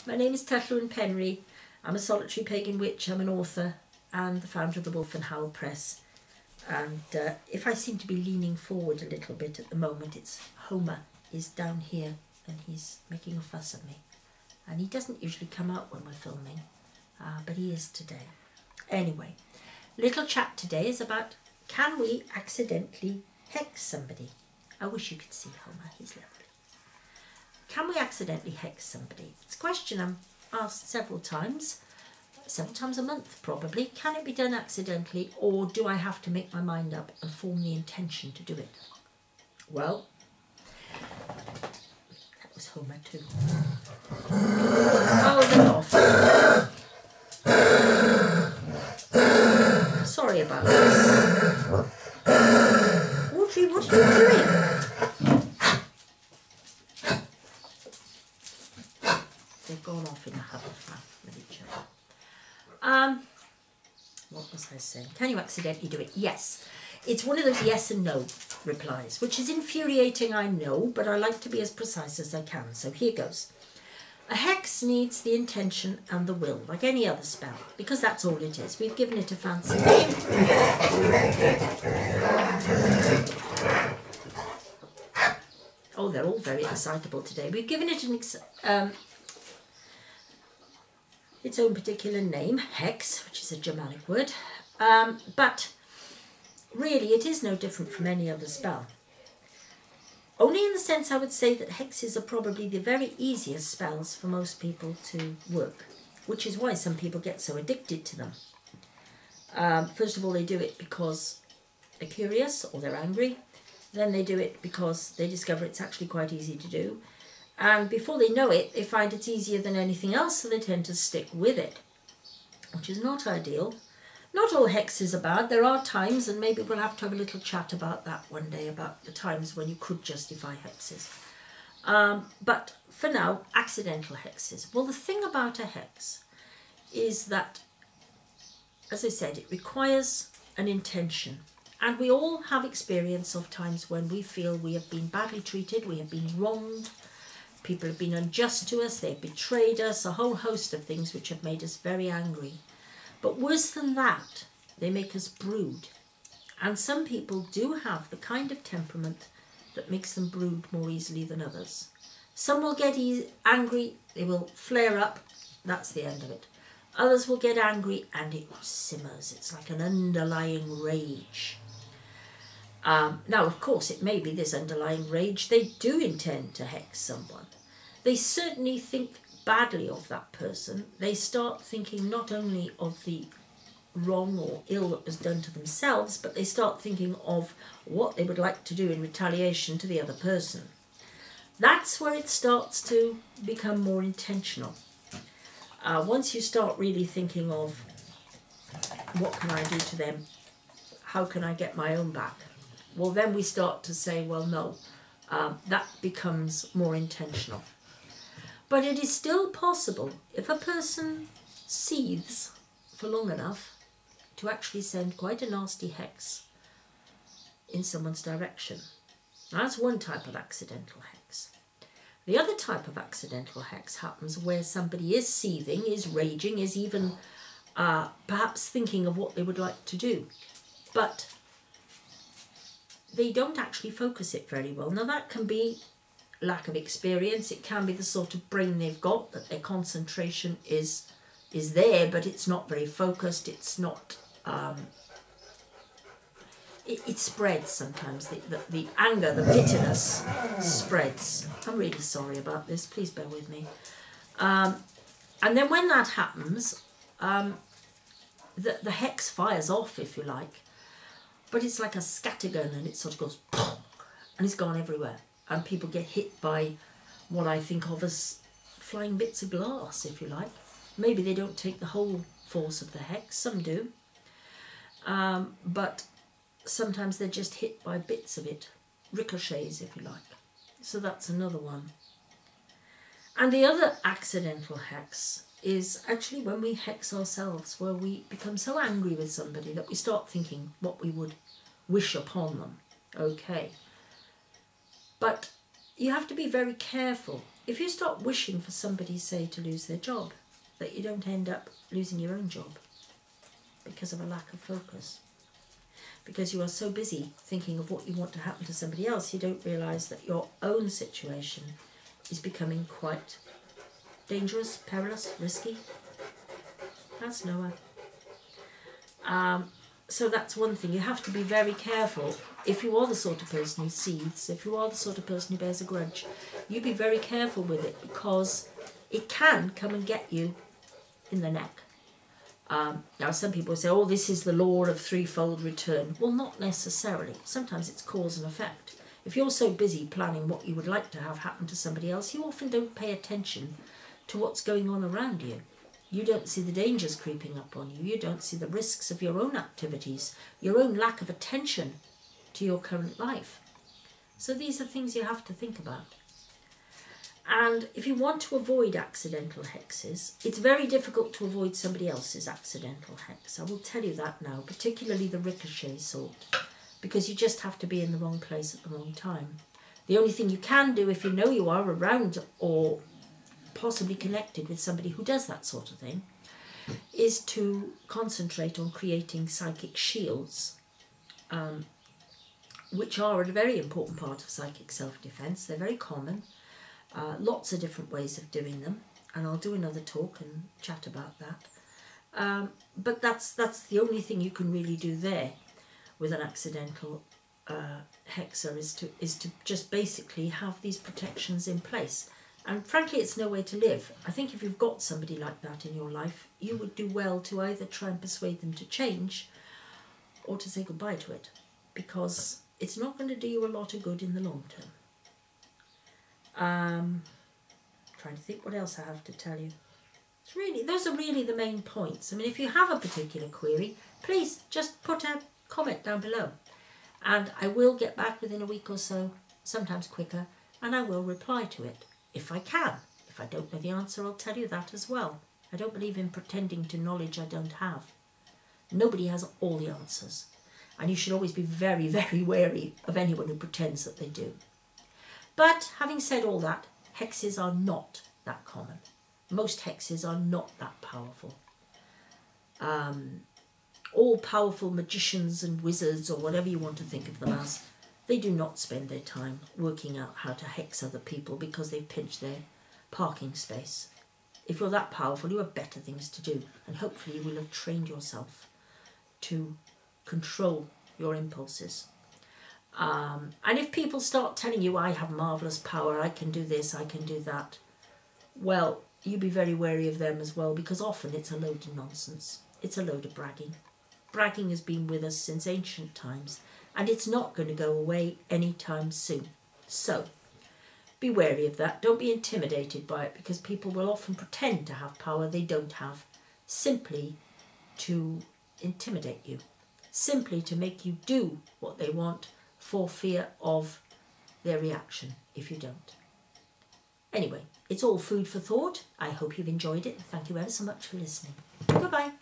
My name is Tethlwyn Penry. I'm a solitary pagan witch. I'm an author and the founder of the Wolf and Howl Press. And if I seem to be leaning forward a little bit at the moment, it's Homer is down here and he's making a fuss at me. And he doesn't usually come out when we're filming, but he is today. Anyway, little chat today is about, can we accidentally hex somebody? I wish you could see Homer, he's lovely. Can we accidentally hex somebody? It's a question I'm asked several times a month probably. Can it be done accidentally, or do I have to make my mind up and form the intention to do it? Well, that was Homer too. Oh, they're off. Sorry about this. Audrey, what are you doing? They've gone off in a huff with each other. What was I saying? Can you accidentally do it? Yes. It's one of those yes and no replies, which is infuriating, I know, but I like to be as precise as I can. So here goes. A hex needs the intention and the will, like any other spell, because that's all it is. We've given it a fancy name. Oh, they're all very excitable today. We've given it its own particular name, hex, which is a Germanic word, but really it is no different from any other spell. Only in the sense I would say that hexes are probably the very easiest spells for most people to work, which is why some people get so addicted to them. First of all, they do it because they're curious or they're angry. Then they do it because they discover it's actually quite easy to do. And before they know it, they find it's easier than anything else, so they tend to stick with it, which is not ideal. Not all hexes are bad. There are times, and maybe we'll have to have a little chat about that one day, about the times when you could justify hexes. But for now, accidental hexes. Well, the thing about a hex is that, as I said, it requires an intention. And we all have experience of times when we feel we have been badly treated, we have been wronged, people have been unjust to us, they've betrayed us, a whole host of things which have made us very angry. But worse than that, they make us brood. And some people do have the kind of temperament that makes them brood more easily than others. Some will get angry, they will flare up, that's the end of it. Others will get angry and it simmers, it's like an underlying rage. Now, of course, it may be this underlying rage. They do intend to hex someone. They certainly think badly of that person. They start thinking not only of the wrong or ill that was done to themselves, but they start thinking of what they would like to do in retaliation to the other person. That's where it starts to become more intentional. Once you start really thinking of what can I do to them, how can I get my own back? Well, then we start to say, well, no, that becomes more intentional. But it is still possible, if a person seethes for long enough, to actually send quite a nasty hex in someone's direction. That's one type of accidental hex. The other type of accidental hex happens where somebody is seething, is raging, is even perhaps thinking of what they would like to do. But they don't actually focus it very well. Now that can be lack of experience. It can be the sort of brain they've got, that their concentration is there, but it's not very focused. It's not. It spreads sometimes. The anger, the bitterness spreads. I'm really sorry about this. Please bear with me. And then when that happens, the hex fires off, if you like. But it's like a scattergun, and it sort of goes, and it's gone everywhere. And people get hit by what I think of as flying bits of glass, if you like. Maybe they don't take the whole force of the hex, some do. But sometimes they're just hit by bits of it, ricochets, if you like. So that's another one. And the other accidental hex is actually when we hex ourselves, where we become so angry with somebody that we start thinking what we would wish upon them. Okay. But you have to be very careful if you start wishing for somebody, say, to lose their job, that you don't end up losing your own job because of a lack of focus. Because you are so busy thinking of what you want to happen to somebody else, you don't realise that your own situation is becoming quite dangerous, perilous, risky. That's Noah. So that's one thing. You have to be very careful. If you are the sort of person who seethes, if you are the sort of person who bears a grudge, you be very careful with it, because it can come and get you in the neck. Now some people say, oh, this is the law of threefold return. Well, not necessarily. Sometimes it's cause and effect. If you're so busy planning what you would like to have happen to somebody else, you often don't pay attention to what's going on around you. You don't see the dangers creeping up on you. You don't see the risks of your own activities, your own lack of attention to your current life. So these are things you have to think about. And if you want to avoid accidental hexes, it's very difficult to avoid somebody else's accidental hex. I will tell you that now, particularly the ricochet sort, because you just have to be in the wrong place at the wrong time. The only thing you can do if you know you are around or possibly connected with somebody who does that sort of thing is to concentrate on creating psychic shields, which are a very important part of psychic self-defense. They're very common. Lots of different ways of doing them, and I'll do another talk and chat about that. But that's the only thing you can really do there with an accidental hexer, is to just basically have these protections in place. And frankly, it's no way to live. I think if you've got somebody like that in your life, you would do well to either try and persuade them to change or to say goodbye to it, because it's not going to do you a lot of good in the long term. Trying to think what else I have to tell you. Those are really the main points. I mean, if you have a particular query, please just put a comment down below, and I will get back within a week or so, sometimes quicker, and I will reply to it if I can. If I don't know the answer, I'll tell you that as well. I don't believe in pretending to knowledge I don't have. Nobody has all the answers, and you should always be very, very wary of anyone who pretends that they do. But having said all that, hexes are not that common. Most hexes are not that powerful. All powerful magicians and wizards, or whatever you want to think of them as, they do not spend their time working out how to hex other people because they've pinched their parking space. If you're that powerful, you have better things to do, and hopefully you will have trained yourself to control your impulses. And if people start telling you, I have marvellous power, I can do this, I can do that, well, you be very wary of them as well, because often it's a load of nonsense. It's a load of bragging. Bragging has been with us since ancient times, and it's not going to go away anytime soon. So, be wary of that. Don't be intimidated by it, because people will often pretend to have power they don't have, simply to intimidate you, simply to make you do what they want, for fear of their reaction if you don't. Anyway, it's all food for thought. I hope you've enjoyed it. Thank you ever so much for listening. Goodbye.